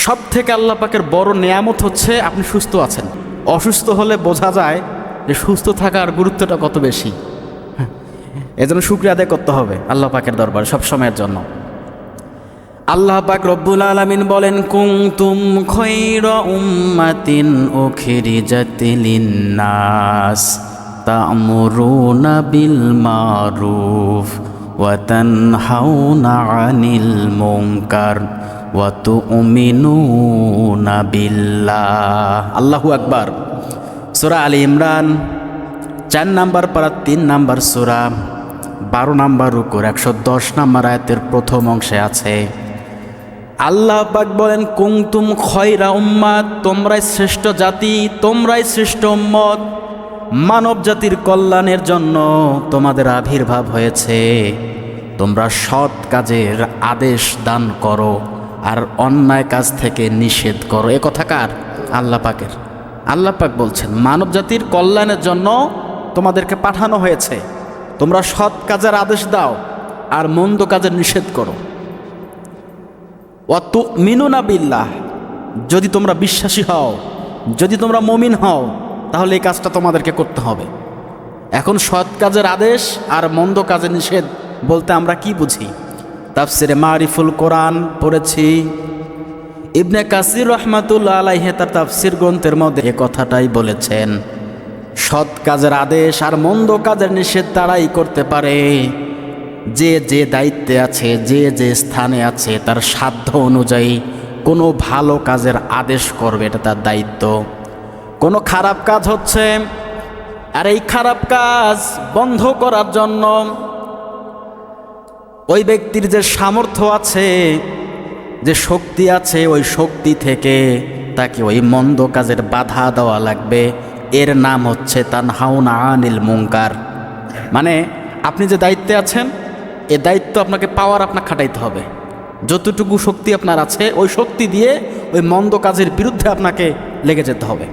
সব থেকে আল্লাহ পাকের বড় নেয়ামত হচ্ছে আপনি সুস্থ আছেন। অসুস্থ হলে বোঝা যায় যে সুস্থ থাকার গুরুত্বটা কত বেশি। এজন্য শুকরিয়া আদায় করতে হবে আল্লাহ পাকের দরবারে সব সময়ের জন্য। আল্লাহ পাক রব্বুল আলামিন বলেন, কুনতুম খায়রা উম্মাতিন উখরিজাত লিন-নাস তা'মুরুনা বিল মারুফ ওয়া তানহাউনা আনিল মুনকার ওয়া তু'মিনুনা বিল্লাহ। আল্লাহু আকবার। সূরা আলী ইমরান 4 নম্বর পারা 3 নম্বর সূরা 12 নম্বর রুকুর 110 নম্বর আয়াতের প্রথম অংশে আছে আল্লাহ পাক বলেন, কুনতুম খায়রা উম্মাত, তোমরাই শ্রেষ্ঠ জাতি, তোমরাই শ্রেষ্ঠ উম্মত। মানব জাতির কল্যাণের জন্য তোমাদের আবির্ভাব হয়েছে। তোমরা সৎ কাজের আদেশ দান করো আর অন্যায় কাজ থেকে নিষেধ করো। এ কথা কার? আল্লাহ পাকের। আল্লাহ পাক বলছেন মানব জাতির কল্যাণের জন্য তোমাদেরকে পাঠানো হয়েছে। তোমরা সৎ কাজের আদেশ দাও আর মন্দ কাজের নিষেধ করো। ওয়া তু'মিনুনা বিল্লাহ, যদি তোমরা বিশ্বাসী হও, যদি তোমরা মুমিন হও, তাহলে এই কাজটা তোমাদেরকে করতে হবে। এখন সৎ কাজের আদেশ আর মন্দ কাজের নিষেধ বলতে আমরা কি বুঝি? তাফসিরে মারিফুল কোরআন পড়েছি, ইবনে কাসির রাহমাতুল্লাহ আলাইহি তার তাফসির গ্রন্থের মধ্যে এ কথাটাই বলেছেন, সৎ কাজের আদেশ আর মন্দ কাজের নিষেধ তারাই করতে পারে যে যে দায়িত্বে আছে, যে যে স্থানে আছে, তার সাধ্য অনুযায়ী কোনো ভালো কাজের আদেশ করবে, এটা তার দায়িত্ব। কোনো খারাপ কাজ হচ্ছে আর এই খারাপ কাজ বন্ধ করার জন্য ওই ব্যক্তির যে সামর্থ্য আছে, যে শক্তি আছে, ওই শক্তি থেকে তাকে ওই মন্দ কাজের বাধা দেওয়া লাগবে। এর নাম হচ্ছে তানহাউনা আনিল মুনকার। মানে আপনি যে দায়িত্বে আছেন, এ দায়িত্ব আপনাকে আপনাকে খাটাইতে হবে। যতটুকু শক্তি আপনার আছে ওই শক্তি দিয়ে ওই মন্দ কাজের বিরুদ্ধে আপনাকে লেগে যেতে হবে।